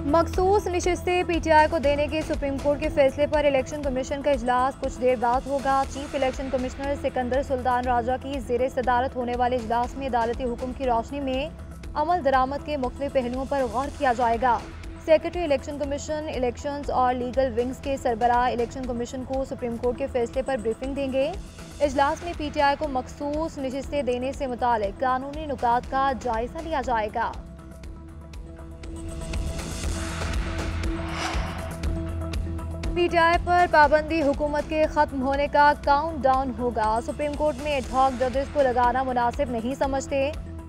मखसूस नशिस्तें पीटीआई को देने के सुप्रीम कोर्ट के फैसले पर इलेक्शन कमीशन का इजलास कुछ देर बाद होगा। Chief election commissioner Sikandar Sultan Raja की जेर सदारत होने वाले इजलास में अदालती हुक्म की रोशनी में अमल दरामद के मुख्तलिफ पहलुओं पर गौर किया जाएगा। सेक्रेटरी इलेक्शन कमीशन इलेक्शंस और लीगल विंग्स के सरबराह इलेक्शन कमीशन को सुप्रीम कोर्ट के फैसले पर ब्रीफिंग देंगे। इजलास में पीटीआई को मखसूस नशिस्तें देने से मुतालिक कानूनी नुकात का जायजा लिया जाएगा। पीटीआई पर पाबंदी हुकूमत के खत्म होने का काउंटडाउन होगा। सुप्रीम कोर्ट में एडहॉक जजेस को लगाना मुनासिब नहीं समझते।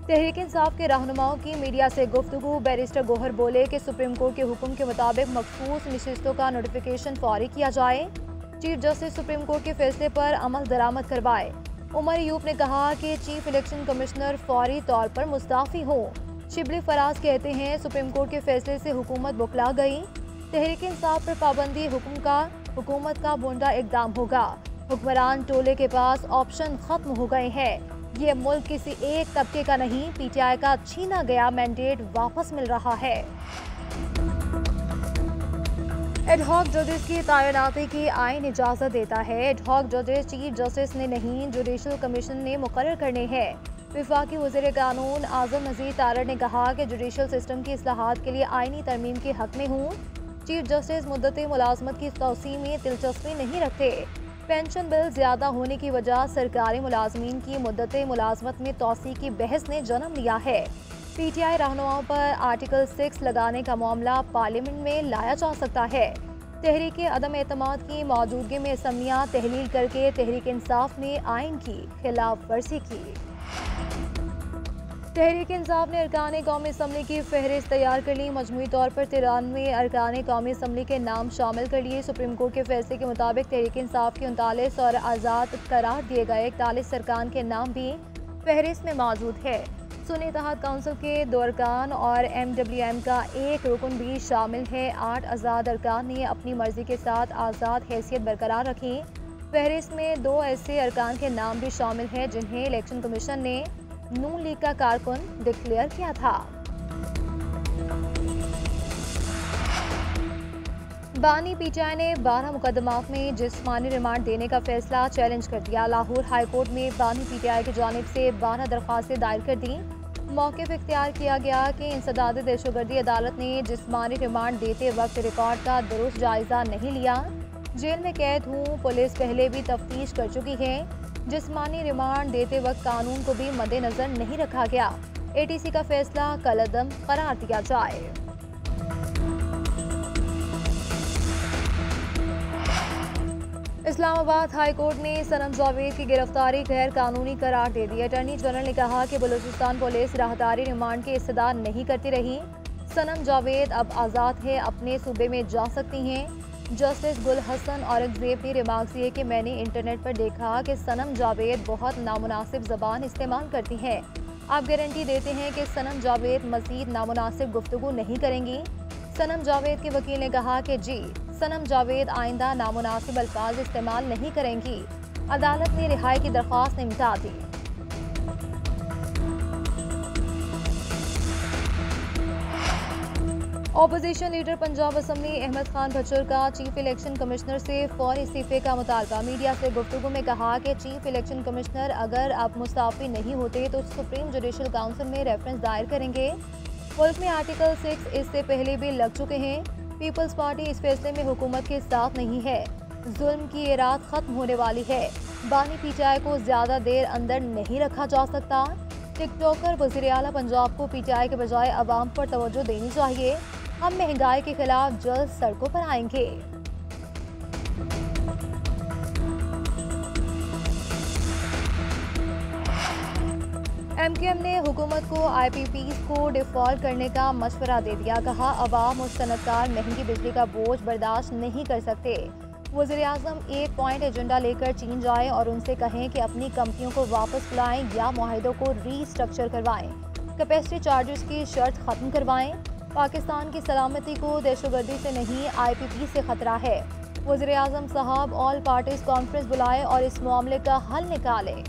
तहरीक इंसाफ के रहनुमाओं की मीडिया से गुफ्तगू। बैरिस्टर गोहर बोले कि सुप्रीम कोर्ट के हुक्म के मुताबिक मखसूस नशिस्तों का नोटिफिकेशन फौरी किया जाए। चीफ जस्टिस सुप्रीम कोर्ट के फैसले पर अमल दरामद करवाए। उमर अयूब ने कहा कि चीफ इलेक्शन कमिश्नर फौरी तौर पर मुस्ताफी हो। शिबली फराज कहते हैं सुप्रीम कोर्ट के फैसले से हुकूमत बुखला गई। तहरीक इंसाफ पर पाबंदी हुकूमत का बोंडा इकदाम होगा। हुक्मरान टोले के पास ऑप्शन खत्म हो गए हैं। ये मुल्क किसी एक तबके का नहीं, पीटीआई का छीना गया मैंडेट वापस मिल रहा है। एडहॉक जजेस की तैनाती की आईन इजाजत देता है। एडहॉक जजेस चीफ जस्टिस ने नहीं, जुडिशल कमीशन ने मुकर्रर करने हैं। वफाकी वज़ीर कानून आजम नज़ीर तारड़ ने कहा कि जुडिशल सिस्टम की इस्लाहात के लिए आईनी तरमीम के हक में हूँ। चीफ जस्टिस मुद्दत मुलाजमत की तोसी में दिलचस्पी नहीं रखते। पेंशन बिल ज़्यादा होने की वजह सरकारी मुलाजमीन की मुद्दत मुलाजमत में तोसी की बहस ने जन्म लिया है। पीटीआई रहनुमाओं पर आर्टिकल 6 लगाने का मामला पार्लियामेंट में लाया जा सकता है। तहरीक अदम एतमाद की मौजूदगी में असम्बलियाँ तहलील करके तहरीक इंसाफ ने आइन की खिलाफ वर्जी की। तहरीक इंसाफ ने अरकान कौमी असम्बली की फहरिस्त तैयार कर ली। मजमूई तौर पर 93 अरकान कौमी असम्बली के नाम शामिल कर लिए। सुप्रीम कोर्ट के फैसले के मुताबिक तहरीक इंसाफ के 39 और आज़ाद करार दिए गए 41 अरकान के नाम भी फहरिस्त में मौजूद है। सुन्नी इत्तेहाद काउंसिल के 2 अरकान और MWM का 1 रुकन भी शामिल है। 8 आज़ाद अरकान ने अपनी मर्जी के साथ आज़ाद हैसियत बरकरार रखी। फहरिस्त में 2 ऐसे अरकान के नाम भी शामिल हैं जिन्हें इलेक्शन कमीशन ने नून लीग का कारकुन डिक्लेयर किया था। बानी पीटीआई ने 12 मुकदमात में जिस्मानी रिमांड देने का फैसला चैलेंज कर दिया। लाहौर हाई कोर्ट में बानी पीटीआई की जानिब से 12 दरख्वास्तें दायर कर दी। मौक़िफ़ इख्तियार किया गया कि इंसदाद दहशतगर्दी अदालत ने जिस्मानी रिमांड देते वक्त रिकॉर्ड का दुरुस्त जायजा नहीं लिया। जेल में कैद हूँ, पुलिस पहले भी तफ्तीश कर चुकी है। जिस्मानी रिमांड देते वक्त कानून को भी मद्देनजर नहीं रखा गया। ATC का फैसला कलअदम करार दिया जाए। इस्लामाबाद हाई कोर्ट ने सनम जावेद की गिरफ्तारी गैर कानूनी करार दे दी। अटॉर्नी जनरल ने कहा कि बलूचिस्तान पुलिस राहदारी रिमांड की इस्तदा नहीं करती रही। सनम जावेद अब आज़ाद है, अपने सूबे में जा सकती हैं। जस्टिस गुल हसन औरंगजेब ने रिमार्क दिए कि मैंने इंटरनेट पर देखा कि सनम जावेद बहुत नामुनासिब ज़बान इस्तेमाल करती हैं। आप गारंटी देते हैं कि सनम जावेद मज़ीद नामुनासिब गुफ्तगू नहीं करेंगी। सनम जावेद के वकील ने कहा कि जी, सनम जावेद आइंदा नामुनासिब अल्फाज इस्तेमाल नहीं करेंगी। अदालत ने रिहाई की दरख्वास्त निपटा दी। Opposition leader Punjab assembly Ahmad Khan Bhachar का चीफ इलेक्शन कमिश्नर से फौरी इस्तीफे का मुतालबा। मीडिया से गुफ्तगू में कहा कि चीफ इलेक्शन कमिश्नर अगर अब मुस्ताफी नहीं होते तो सुप्रीम जुडिशल काउंसिल में रेफरेंस दायर करेंगे। मुल्क में आर्टिकल 6 इससे पहले भी लग चुके हैं। पीपल्स पार्टी इस फैसले में हुकूमत के साथ नहीं है। जुल्म की ये रात खत्म होने वाली है। बानी पीटीआई को ज्यादा देर अंदर नहीं रखा जा सकता। टिकटॉकर वज़ीर आला पंजाब को पीटीआई के बजाय अवाम पर तवज्जो देनी चाहिए। हम महंगाई के खिलाफ जल्द सड़कों पर आएंगे। MKM ने हुकूमत को IPPs को डिफॉल्ट करने का मशवरा दे दिया। कहा अवाम और सनतकार महंगी बिजली का बोझ बर्दाश्त नहीं कर सकते। वज़ीर आज़म एक पॉइंट एजेंडा लेकर चीन जाएं और उनसे कहें कि अपनी कंपनियों को वापस बुलाएं या मुआहिदों को रीस्ट्रक्चर करवाएं। कैपेसिटी चार्जेस की शर्त खत्म करवाएं। पाकिस्तान की सलामती को दहशतगर्दी से नहीं IPP से खतरा है। वज़ीर आज़म साहब ऑल पार्टीज कॉन्फ्रेंस बुलाए और इस मामले का हल निकालें।